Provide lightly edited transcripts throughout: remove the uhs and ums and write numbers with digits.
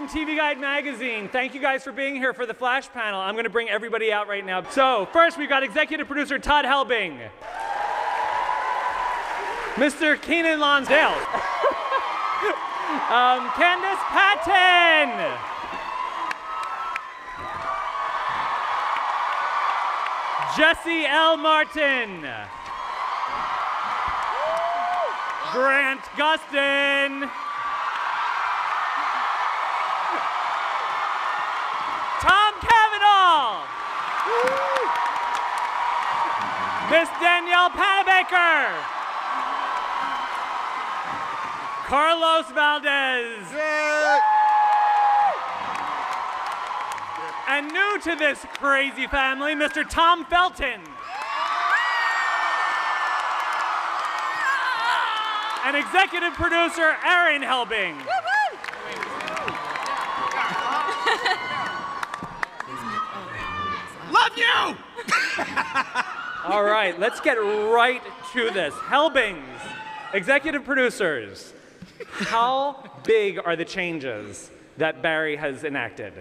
from TV Guide Magazine. Thank you guys for being here for the Flash panel. I'm going to bring everybody out right now. So first, we've got executive producer Todd Helbing, Mr. Keenan Lonsdale, Candace Patton, Jesse L. Martin, Grant Gustin, Tom Cavanaugh, Miss Danielle Panabaker, Carlos Valdez, and new to this crazy family, Mr. Tom Felton, and executive producer Aaron Helbing. Love you! All right, let's get right to this. Helbings, executive producers, how big are the changes that Barry has enacted?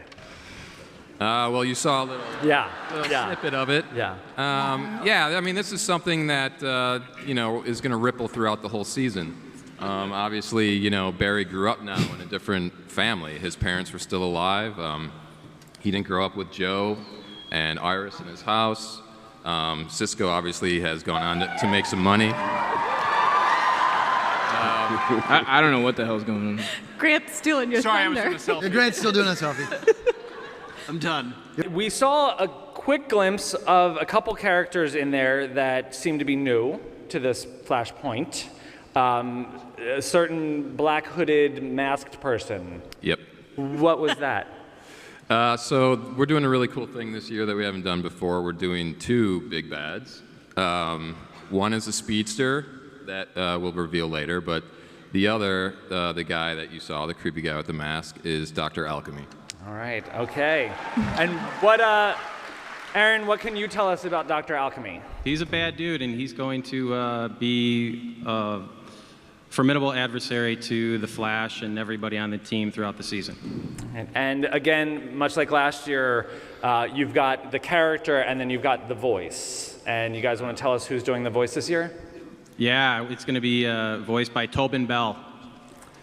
Well, you saw a little snippet of it. Yeah. I mean, this is something that, is going to ripple throughout the whole season. Obviously, Barry grew up now in a different family. His parents were still alive. He didn't grow up with Joe and Iris in his house. Cisco obviously has gone on to make some money. I don't know what the hell's going on. Grant's stealing your Sorry, thunder. I was doing a selfie. Grant's still doing a selfie. I'm done. We saw a quick glimpse of a couple characters in there that seem to be new to this Flashpoint. A certain black hooded masked person. Yep. What was that? So we're doing a really cool thing this year that we haven't done before. We're doing two big bads. One is a speedster that we'll reveal later, but the other, the guy that you saw, the creepy guy with the mask, is Dr. Alchemy. All right, okay. And what, Aaron, what can you tell us about Dr. Alchemy? He's a bad dude, and he's going to be a formidable adversary to the Flash and everybody on the team throughout the season. And again, much like last year, you've got the character and then you've got the voice. And you guys want to tell us who's doing the voice this year? Yeah, it's going to be voiced by Tobin Bell.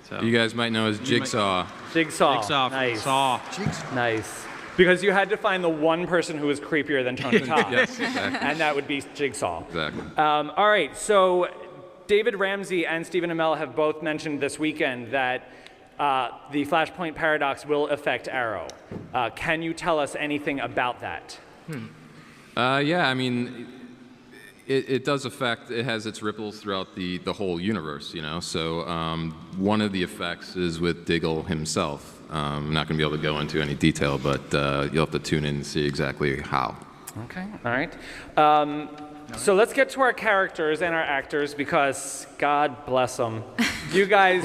So. You guys might know as Jigsaw. Jigsaw. Jigsaw. Nice. Saw. Nice. Because you had to find the one person who was creepier than Tony Todd. Yes, exactly. And that would be Jigsaw. Exactly. All right, so David Ramsey and Stephen Amell have both mentioned this weekend that the Flashpoint paradox will affect Arrow. Can you tell us anything about that? I mean, it does affect, it has its ripples throughout the whole universe, So one of the effects is with Diggle himself. I'm not going to be able to go into any detail, but you'll have to tune in and see exactly how. Okay, all right. So let's get to our characters and our actors because God bless them. You guys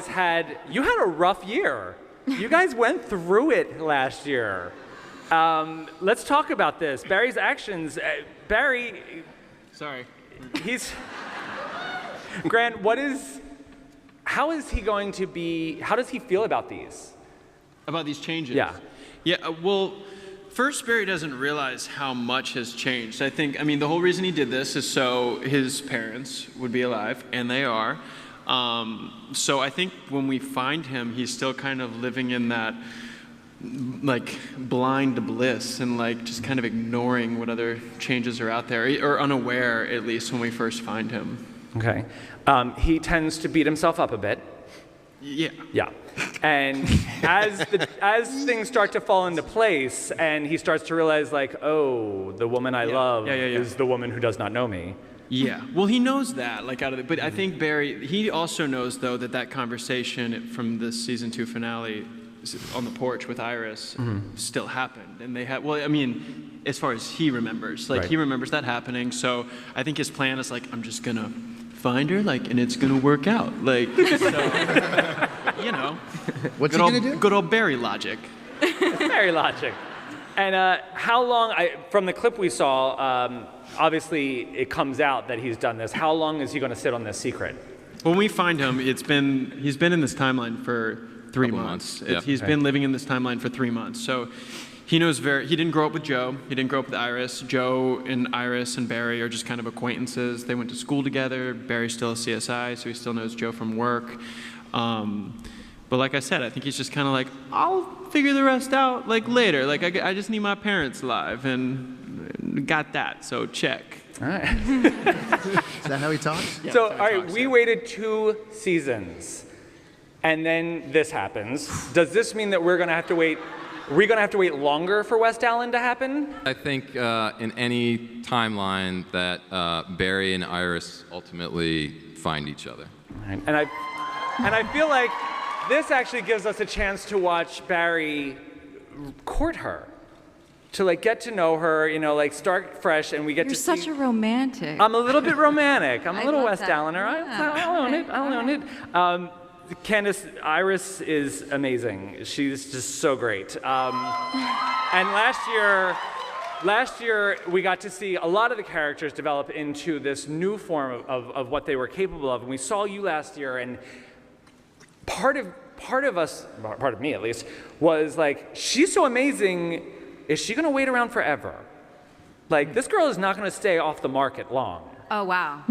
had a rough year. You guys went through it last year. Let's talk about this. Barry's actions. Barry. Sorry. Grant, how is he going to be, how does he feel about these? About these changes? Yeah. Yeah, well, first, Barry doesn't realize how much has changed. I mean, the whole reason he did this is so his parents would be alive, and they are. So I think when we find him, he's still kind of living in that, like, blind bliss and, like, just kind of ignoring what other changes are out there, or unaware, at least, when we first find him. Okay. He tends to beat himself up a bit. Yeah. Yeah. And as things start to fall into place and he starts to realize, like, oh, the woman I love is the woman who does not know me. Yeah, well, he knows that, like, but I think Barry, he also knows, though, that conversation from the season 2 finale on the porch with Iris still happened. And they had, well, I mean, as far as he remembers, like, he remembers that happening. So I think his plan is, like, I'm just gonna find her, like, and it's gonna work out. Like, so, What's he gonna do? Good old Barry logic. Barry logic. And how long, from the clip we saw, obviously it comes out that he's done this. How long is he going to sit on this secret? When we find him, he's been in this timeline for 3 Couple months. months, yeah. He's been living in this timeline for 3 months. So he knows he didn't grow up with Joe. He didn't grow up with Iris. Joe and Iris and Barry are just kind of acquaintances. They went to school together. Barry's still a CSI, so he still knows Joe from work. But like I said, I think he's just kind of like, I'll figure the rest out like later. Like I just need my parents alive, and got that. So check. All right. Is that how he talks? So, all right, we waited 2 seasons, and then this happens. Does this mean that we're going to have to wait? Are we going to have to wait longer for West Allen to happen? I think in any timeline that Barry and Iris ultimately find each other. And I feel like this actually gives us a chance to watch Barry court her, to like get to know her, you know, like start fresh, and we get You're to such see. a romantic. I'm a little bit romantic. I'm a I little love West that. Allener. Yeah. I'll own it. I'll own it. Candace, Iris is amazing. She's just so great. And last year we got to see a lot of the characters develop into this new form of what they were capable of. And we saw you last year, and part of me at least, was like, she's so amazing. Is she gonna wait around forever? Like, this girl is not gonna stay off the market long. Oh, wow.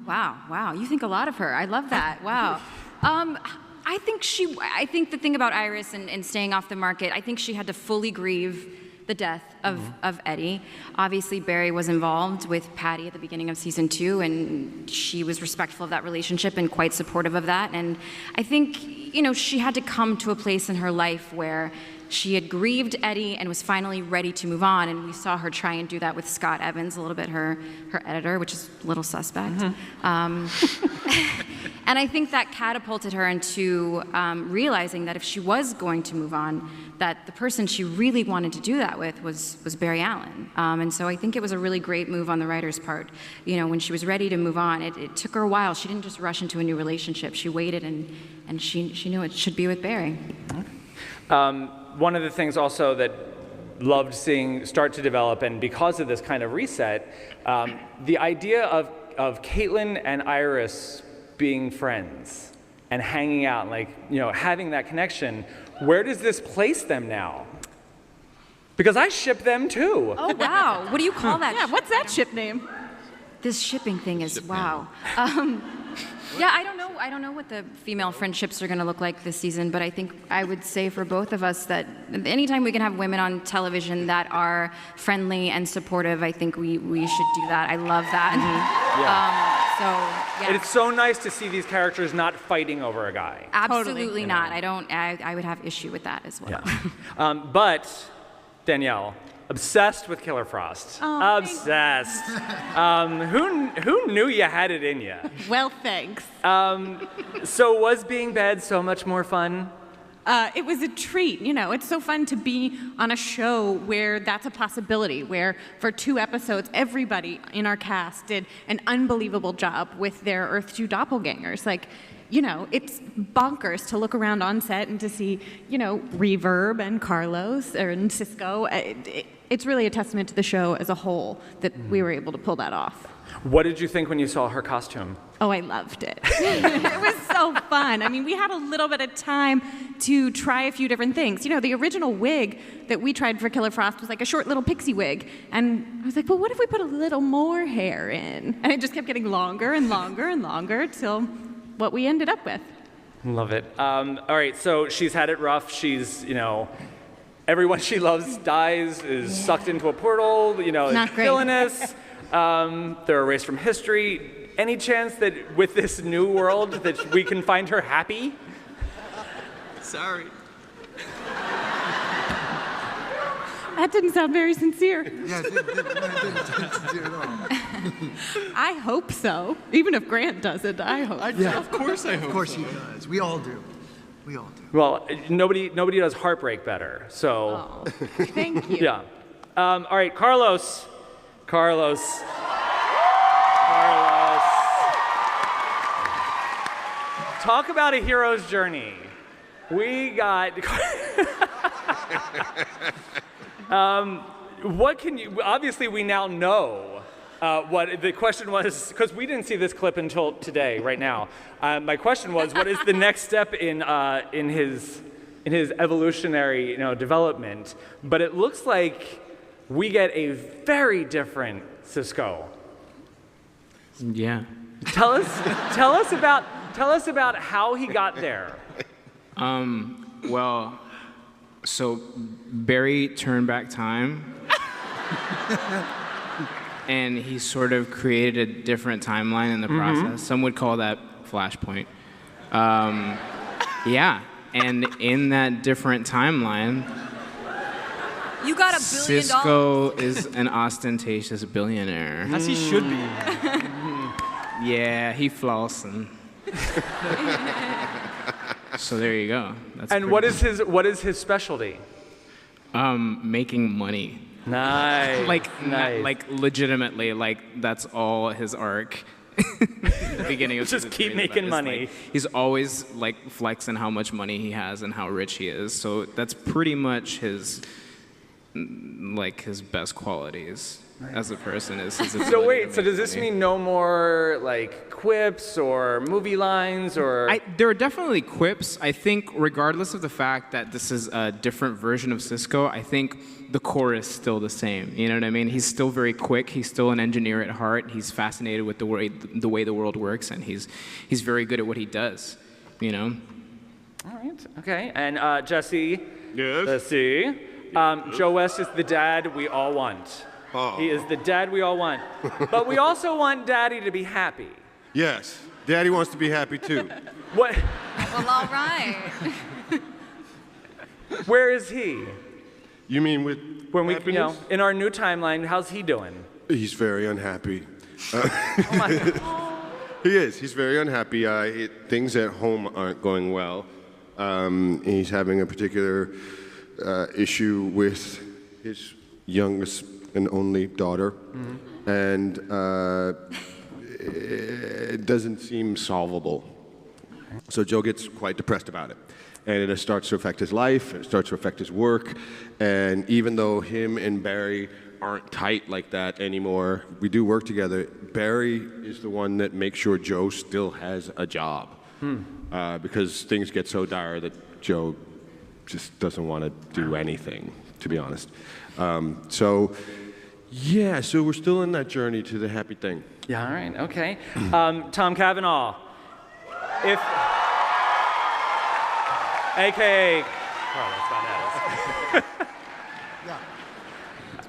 Wow. You think a lot of her. I love that. Wow. I think the thing about Iris and staying off the market, I think she had to fully grieve the death of Eddie. Obviously, Barry was involved with Patty at the beginning of season 2, and she was respectful of that relationship and quite supportive of that. And I think, you know, she had to come to a place in her life where she had grieved Eddie and was finally ready to move on. And we saw her try and do that with Scott Evans, a little bit, her editor, which is a little suspect. And I think that catapulted her into realizing that if she was going to move on, that the person she really wanted to do that with was Barry Allen. And so I think it was a really great move on the writer's part. You know, when she was ready to move on, it took her a while. She didn't just rush into a new relationship. She waited, and she knew it should be with Barry. One of the things also that loved seeing start to develop, and because of this kind of reset, the idea of Caitlin and Iris being friends and hanging out, like, you know, having that connection. Where does this place them now? Because I ship them too. Oh, wow. What do you call that? Yeah, what's that ship name? This shipping thing is, wow. Yeah, I don't know what the female friendships are going to look like this season, but I think I would say for both of us that anytime we can have women on television that are friendly and supportive, I think we should do that. I love that. And it's so nice to see these characters not fighting over a guy. Absolutely Totally. not. I would have issue with that as well. But Danielle, obsessed with Killer Frost. Oh, Obsessed. Who knew you had it in you? Well, thanks. So was being bad so much more fun? It was a treat. You know, it's so fun to be on a show where that's a possibility, where for 2 episodes, everybody in our cast did an unbelievable job with their Earth 2 doppelgangers. Like, you know, it's bonkers to look around on set and to see, you know, Reverb and Carlos and Cisco. It's really a testament to the show as a whole that we were able to pull that off. What did you think when you saw her costume? Oh, I loved it. It was so fun. I mean, we had a little bit of time to try a few different things. You know, the original wig that we tried for Killer Frost was like a short little pixie wig. And I was like, well, what if we put a little more hair in? And it just kept getting longer and longer and longer till what we ended up with. Love it. All right, so she's had it rough. She's, you know, everyone she loves dies, is sucked into a portal, you know, Not great. villainous. They're erased from history. Any chance that with this new world that we can find her happy? Sorry. That didn't sound very sincere. Yeah, it didn't do at all. I hope so. Even if Grant doesn't, I hope. Yeah, Of course I hope of course so. he does. We all do. We all do. Well, nobody does heartbreak better. So, Oh, thank you. yeah. All right, Carlos. Talk about a hero's journey. We got. What can you? Obviously, we now know what the question was, because we didn't see this clip until today, right now. My question was, what is the next step in his evolutionary, development? But it looks like we get a very different Sisko. Yeah. Tell us about how he got there. Well, so Barry turned back time, and he sort of created a different timeline in the process. Some would call that Flashpoint. Yeah, and in that different timeline, You got $1 billion. Sisko is an ostentatious billionaire. As he should be. Yeah, he flossing. So there you go. That's And what is his specialty? making money. Nice. Like legitimately, like that's all his arc. The beginning of Just season keep 3 is making about. money. Like, he's always like flexing how much money he has and how rich he is. So that's pretty much his best qualities as a person is his ability So to wait, so make does this money. mean no more like quips or movie lines or? There are definitely quips. I think regardless of the fact that this is a different version of Sisko, I think the core is still the same. You know what I mean? He's still very quick. He's still an engineer at heart. He's fascinated with the way the world works, and he's very good at what he does. You know? All right. Okay. And Jesse. Yes? Let's see. Joe West is the dad we all want. Oh. He is the dad we all want. But we also want Daddy to be happy. Yes. Daddy wants to be happy too. What? Well, all right. Where is he? You mean with When we, happiness? in our new timeline, how's he doing? He's very unhappy. Oh my God. He is. He's very unhappy. Things at home aren't going well. He's having a particular issue with his youngest and only daughter, and it doesn't seem solvable. So Joe gets quite depressed about it. And it starts to affect his life, it starts to affect his work, and even though him and Barry aren't tight like that anymore, we do work together, Barry is the one that makes sure Joe still has a job. Because things get so dire that Joe just doesn't want to do anything, to be honest. So we're still in that journey to the happy thing. Yeah, all right, okay. Tom Cavanaugh, AKA Carlos Van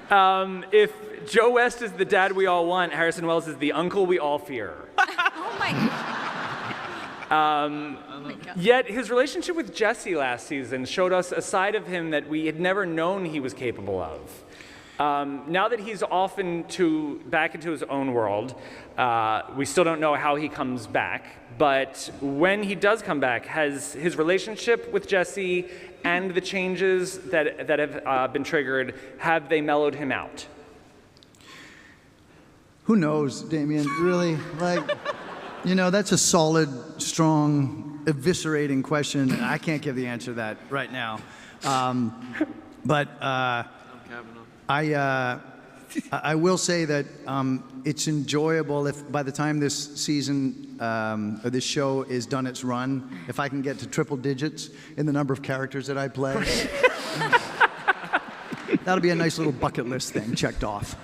Ness. If Joe West is the dad we all want, Harrison Wells is the uncle we all fear. Oh my God. Yet his relationship with Jesse last season showed us a side of him that we had never known he was capable of. Now that he's off back into his own world, we still don't know how he comes back. But when he does come back, has his relationship with Jesse and the changes that have been triggered, have they mellowed him out? Who knows, Damien? Really? That's a solid, strong, eviscerating question. I can't give the answer to that right now. I will say that it's enjoyable if by the time this season or this show is done its run, if I can get to triple digits in the number of characters that I play. That'll be a nice little bucket list thing checked off.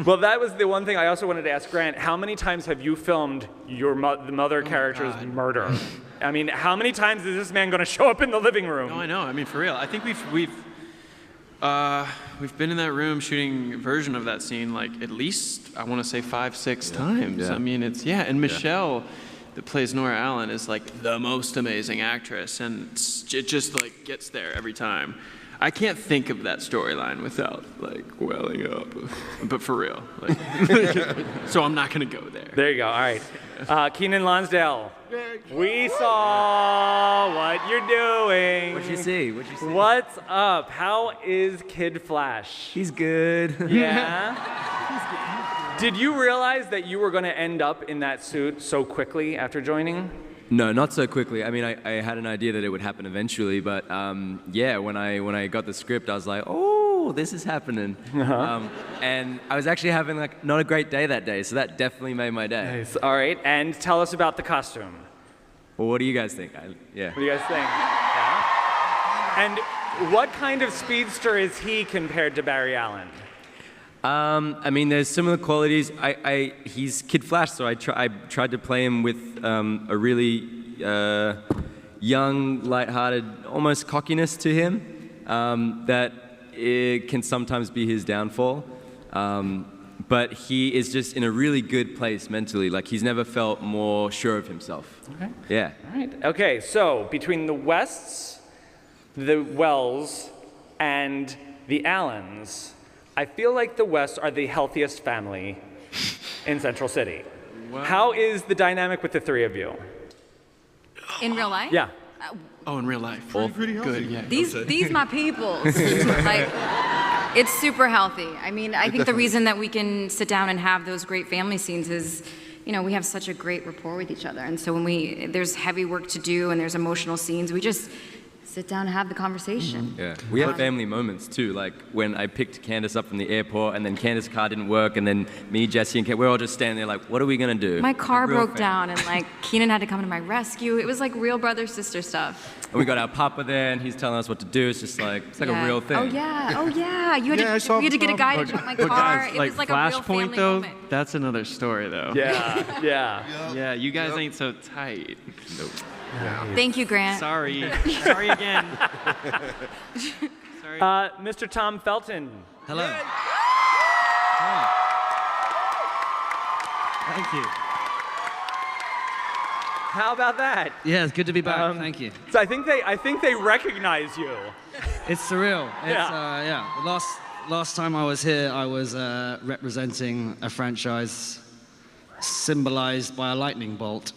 Well, that was the one thing I also wanted to ask Grant. How many times have you filmed the mother character's murder? I mean, how many times is this man going to show up in the living room? No, I know. I mean, for real. I think we've been in that room shooting a version of that scene like at least I want to say 5-6 times. Yeah. I mean, and Michelle that plays Nora Allen is like the most amazing actress, and it just like gets there every time. I can't think of that storyline without like welling up, but for real. Like, so I'm not gonna go there. There you go. All right. Keenan Lonsdale. We saw what you're doing. What'd you see? What's up? How is Kid Flash? He's good. Yeah? Did you realize that you were going to end up in that suit so quickly after joining? No, not so quickly. I mean, I had an idea that it would happen eventually, but when I got the script, I was like, oh, oh, this is happening. And I was actually having like not a great day that day, so that definitely made my day. Nice. All right, and tell us about the costume. Well, what do you guys think? Yeah. What do you guys think? Yeah? And what kind of speedster is he compared to Barry Allen? I mean, there's similar qualities. He's Kid Flash, so I tried to play him with a really young, lighthearted, almost cockiness to him that it can sometimes be his downfall. But he is just in a really good place mentally. Like, he's never felt more sure of himself. Okay. Yeah. All right. Okay, so between the Wests, the Wells, and the Allens, I feel like the Wests are the healthiest family in Central City. Wow. How is the dynamic with the three of you? In real life? Yeah. Oh, in real life. Pretty healthy. Good, yeah. These my peoples. Like, it's super healthy. I mean, I think the reason that we can sit down and have those great family scenes is, you know, we have such a great rapport with each other. And so when there's heavy work to do and there's emotional scenes, we just sit down and have the conversation. Yeah, we have family moments too, like when I picked Candace up from the airport and then Candace's car didn't work and then me, Jesse, and Kate, we're all just standing there like, what are we gonna do? My car Real broke family. down and like Keenan had to come to my rescue. It was like real brother-sister stuff. And we got our papa there and he's telling us what to do. It's just like, it's like a real thing. Oh yeah. You Yeah, I had saw to, we had to get a the guy to jump my car. It was like a real Flashpoint family though, moment. that's another story though. Yeah, yeah. Yeah, you guys ain't so tight. Thank you, Grant. Sorry. Sorry again. Sorry. Mr. Tom Felton. Hello. Thank you. How about that? Yeah, it's good to be back. Thank you. So I think they recognize you. It's surreal. It's, The last time I was here, I was representing a franchise symbolized by a lightning bolt.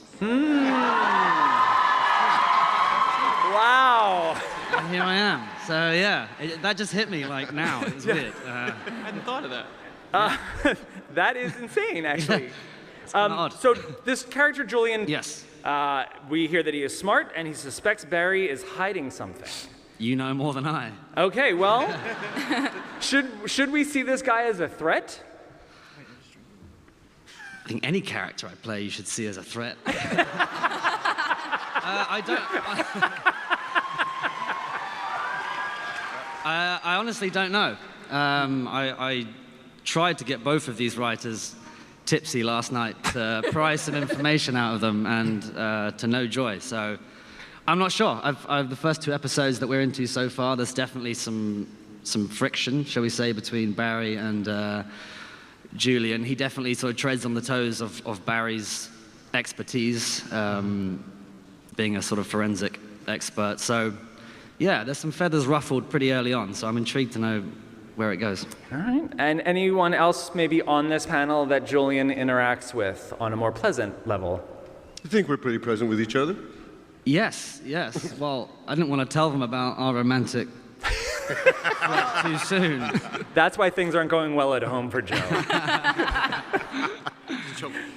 Wow. And here I am. So yeah, that just hit me like now. It was weird. I hadn't thought of that. That is insane, actually. kinda odd. So this character, Julian, Yes. we hear that he is smart and he suspects Barry is hiding something. You know more than I. Okay, well, should we see this guy as a threat? I think any character I play, you should see as a threat. I don't. I honestly don't know. I tried to get both of these writers tipsy last night to pry some information out of them, and to no joy. So I'm not sure. The first two episodes that we're into so far, there's definitely some friction, shall we say, between Barry and Julian. He definitely sort of treads on the toes of Barry's expertise, being a sort of forensic expert. So yeah, there's some feathers ruffled pretty early on, so I'm intrigued to know where it goes. All right. And anyone else maybe on this panel that Julian interacts with on a more pleasant level? I think we're pretty present with each other. Yes. Well, I didn't want to tell them about our romantic flirt too soon. That's why things aren't going well at home for Joe.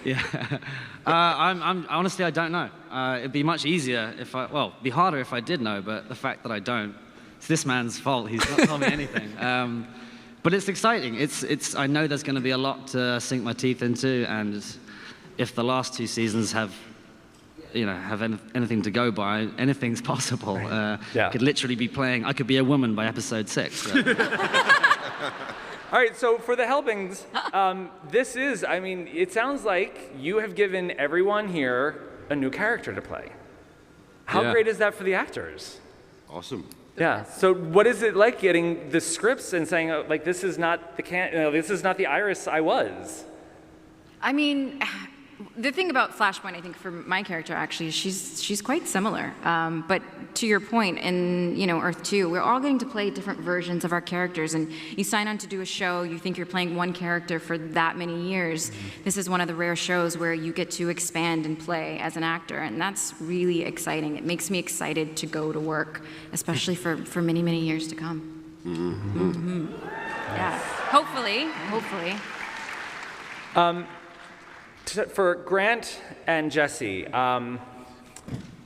Yeah. I'm honestly, I don't know. It'd be much easier it'd be harder if I did know, but the fact that I don't, it's this man's fault. He's not told me anything. But it's exciting. I know there's going to be a lot to sink my teeth into, and if the last two seasons have anything to go by, anything's possible. Yeah. Could literally be playing, I could be a woman by episode 6. So. All right, so for the Helbings, it sounds like you have given everyone here a new character to play. How Yeah. great is that for the actors? Awesome. Yeah. So what is it like getting the scripts and saying, this is not this is not the Iris I was? I mean, the thing about Flashpoint, I think, for my character, actually, is she's quite similar. But to your point, in Earth 2, we're all getting to play different versions of our characters. And you sign on to do a show, you think you're playing one character for that many years. This is one of the rare shows where you get to expand and play as an actor. And that's really exciting. It makes me excited to go to work, especially for many, many years to come. Yeah. Hopefully. For Grant and Jesse,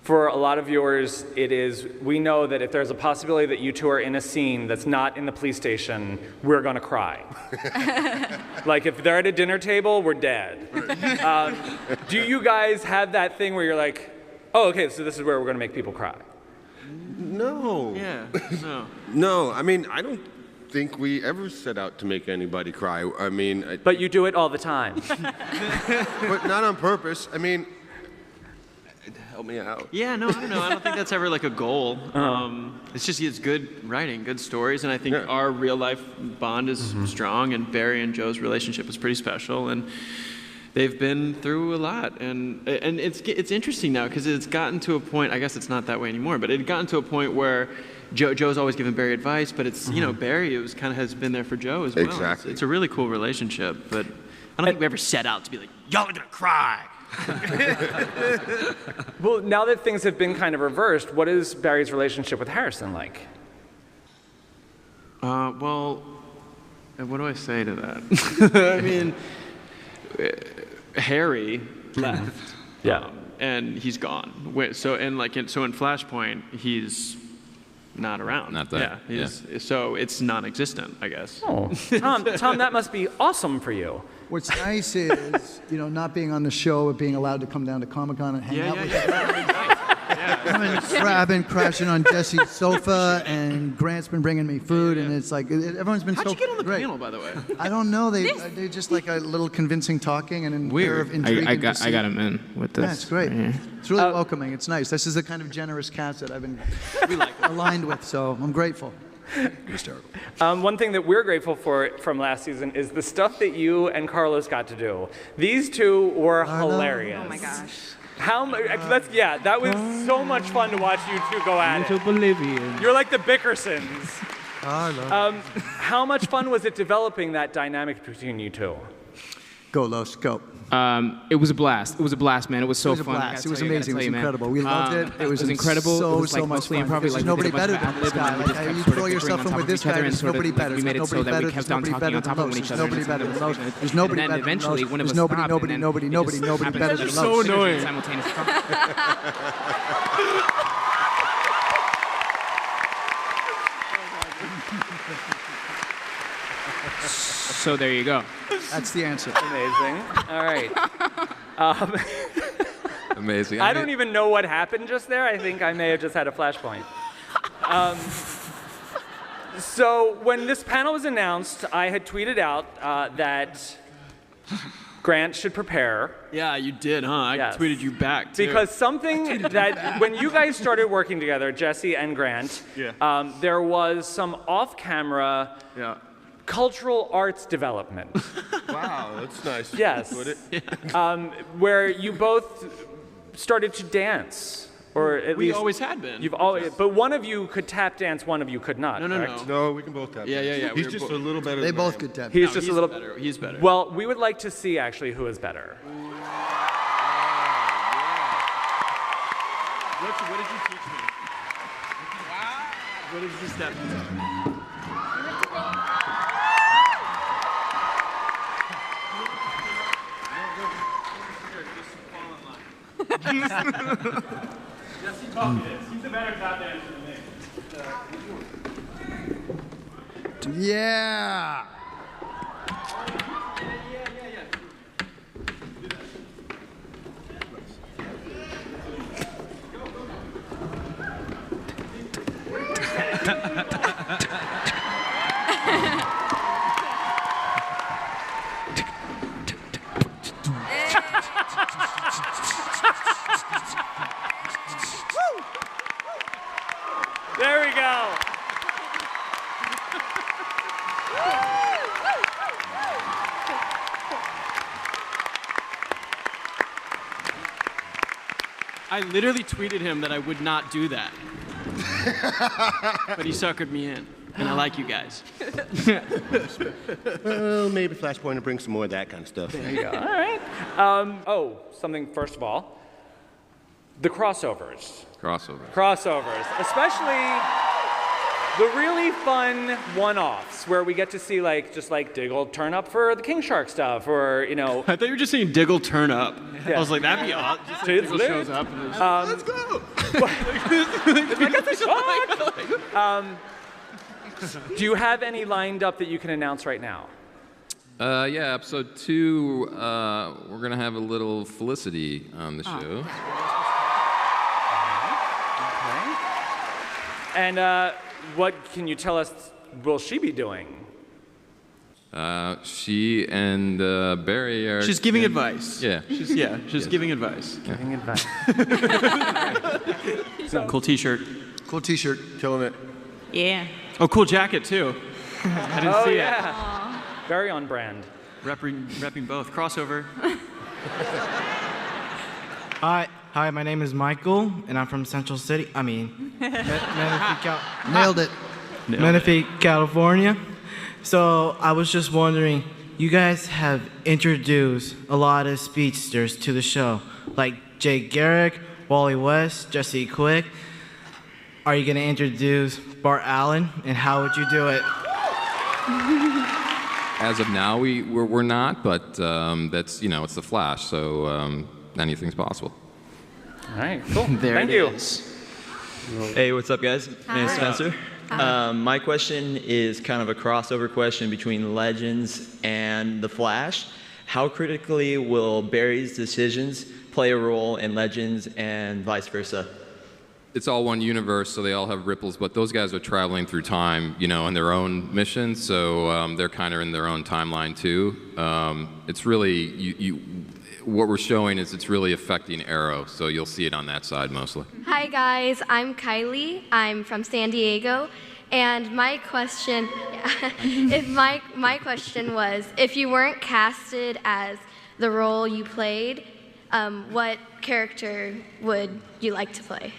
For a lot of viewers, it is, we know that if there's a possibility that you two are in a scene that's not in the police station, we're gonna cry. Like if they're at a dinner table, we're dead. Do you guys have that thing where you're like, oh, okay, so this is where we're gonna make people cry? No. Yeah. No. No, I mean, I don't think we ever set out to make anybody cry. I mean, But you do it all the time. but not on purpose. I mean, help me out. Yeah, no, I don't know. I don't think that's ever like a goal. It's just it's good writing, good stories, and I think our real life bond is strong. And Barry and Joe's relationship is pretty special, and they've been through a lot. And it's interesting now because it's gotten to a point. I guess it's not that way anymore, but it had gotten to a point where Joe's always given Barry advice, but it's Barry it was kind of has been there for Joe as well. Exactly. It's a really cool relationship, but I don't think we ever set out to be like y'all are gonna cry. Well, now that things have been kind of reversed, what is Barry's relationship with Harrison like? Well, what do I say to that? I mean, Harry left. Yeah. And he's gone. So in Flashpoint, he's not around. Not there. Yeah. So it's non-existent, I guess. Oh, Tom, that must be awesome for you. What's nice is, not being on the show, but being allowed to come down to Comic-Con and hang out with I've been crashing on Jesse's sofa, and Grant's been bringing me food, and it's like, everyone's been How'd so you get on the great. panel, by the way? I don't know. They just like a little convincing talking and an air of intrigue. I got him in with this. Yeah, it's great. right here. It's really welcoming. It's nice. This is the kind of generous cast that I've been aligned with, so I'm grateful. Hysterical. One thing that we're grateful for from last season is the stuff that you and Carlos got to do. These two were hilarious. Oh my gosh. That was so much fun to watch you two go at it. Bolivian. You're like the Bickersons. How much fun was it developing that dynamic between you two? Go, Los, go. It was a blast. It was a blast, man. It was so It was a fun. I blast. gotta It was tell you, I amazing. It gotta was tell you, man. incredible. We loved it. It was incredible. So, It was like so much mostly fun. improv. There's Like, nobody we did a better bunch than of this guy. ad-libbing, and we just Like, kept you sort throw of yourself agreeing in on with top this of each guy, other and there's sort of nobody like, better. we made it There's so that we nobody kept on better talking than on top of Los. each There's other. nobody better than Los. There's And nobody then better than eventually, Los. one of There's us nobody, stopped, nobody, and then nobody, it nobody, just nobody happened better that than it was Los. so annoying. Simultaneous talk. So there you go. That's the answer. Amazing. All right. Amazing. I don't even know what happened just there. I think I may have just had a flashpoint. So when this panel was announced, I had tweeted out that Grant should prepare. Yeah, you did, huh? I Yes. tweeted you back, too. Because something that, when you guys started working together, Jesse and Grant, there was some off-camera cultural arts development. Wow, that's nice. Yes. Put it. Where you both started to dance, or at We least always had been. You've always, but one of you could tap dance, one of you could not. No. correct? No, we can both tap. Yeah. He's we were just bo- a little better. They than I both am. could tap. He's No, just he's a little better. He's better. Well, we would like to see actually who is better. What did you teach me? What did you step? Jesse taught me this. He's a better tap dancer than me. Yeah. There we go. I literally tweeted him that I would not do that. But he suckered me in. And I like you guys. Well, maybe Flashpoint will bring some more of that kind of stuff. There you go. All right. Something first of all. The crossovers. Crossovers, especially the really fun one-offs where we get to see just Diggle turn up for the King Shark stuff, or I thought you were just saying Diggle turn up. Yeah. I was like, that'd be odd. Just like It's Diggle lit. shows up. And Let's go. Do you have any lined up that you can announce right now? Yeah, episode 2, we're going to have a little Felicity on the show. Okay. And what can you tell us will she be doing? She and Barry are... She's giving advice. Yeah. She's giving advice. Giving advice. Cool T-shirt. Cool T-shirt. Killing it. Yeah. Oh, cool jacket too. I didn't see yeah. Very on brand. it. Repping both. Crossover. Hi, my name is Michael, and I'm from Central City. Nailed it. Menifee, California. So I was just wondering, you guys have introduced a lot of speedsters to the show, like Jay Garrick, Wally West, Jesse Quick. Are you going to introduce Bart Allen, and how would you do it? As of now, we're not, but that's, it's the Flash, so anything's possible. All right, cool. Thank you. Hey, what's up, guys? My name's Spencer. My question is kind of a crossover question between Legends and The Flash. How critically will Barry's decisions play a role in Legends and vice versa? It's all one universe, so they all have ripples, but those guys are traveling through time, in their own mission, so they're kind of in their own timeline too. It's really, what we're showing is it's really affecting Arrow, so you'll see it on that side mostly. Hi guys, I'm Kylie. I'm from San Diego, and my question, my question was, if you weren't casted as the role you played, what character would you like to play?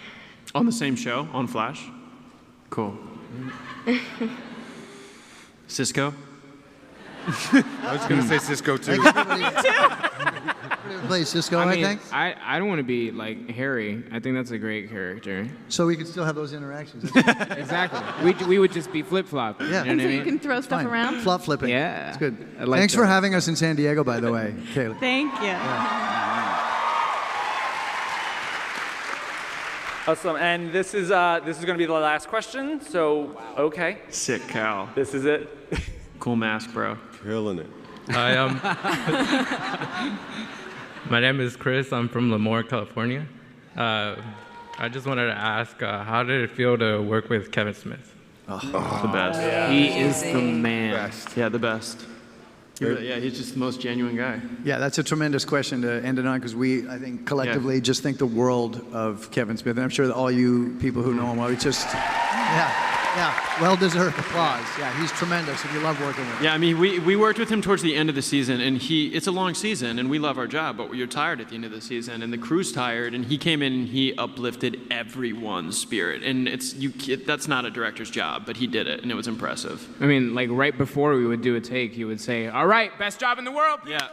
On the same show, on Flash? Cool. Cisco? I was going to say Cisco too. Play Cisco, I think. I don't want to be like Harry. I think that's a great character. So we could still have those interactions. Exactly. We would just be flip-flopping. Yeah. You know what I So you mean? can throw stuff around? Flop flipping. Yeah. It's good. I like Thanks that. for having us in San Diego, by the way, Kaylee. Thank you. Awesome. And this is going to be the last question. So, okay. Sick Cal. This is it. Cool mask, bro. Killing it. Hi, my name is Chris. I'm from Lemoore, California. I just wanted to ask, how did it feel to work with Kevin Smith? The best. Yeah. He is the man. Yeah, the best. He's just the most genuine guy. Yeah, that's a tremendous question to end it on because I think, collectively just think the world of Kevin Smith. And I'm sure that all you people who know him well, well-deserved applause. Yeah, he's tremendous if you love working with him. Yeah, I mean, we worked with him towards the end of the season, and it's a long season, and we love our job, but you're tired at the end of the season, and the crew's tired, and he came in and he uplifted everyone's spirit, and that's not a director's job, but he did it, and it was impressive. I mean, like right before we would do a take, he would say, "All right, best job in the world. Yeah.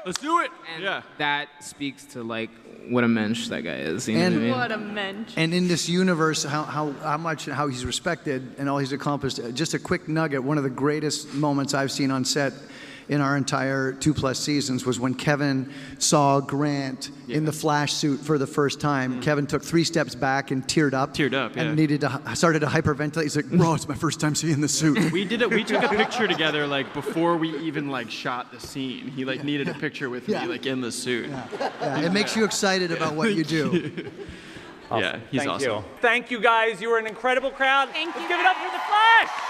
Let's do it. And that speaks to like what a mensch that guy is. You know what I mean? What a mensch. And in this universe, how he's respected and all he's accomplished. Just a quick nugget. One of the greatest moments I've seen on set in our entire 2+ seasons was when Kevin saw Grant in the Flash suit for the first time. Kevin took 3 steps back and teared up. Yeah. And started to hyperventilate. He's like, "Bro, it's my first time seeing the suit." We took a picture together like before we even like shot the scene. He like needed a picture with me like in the suit. Yeah, it makes you excited about what you do. Yeah, he's Thank awesome. you. Thank you, guys. You were an incredible crowd. Let's give it up for the Flash.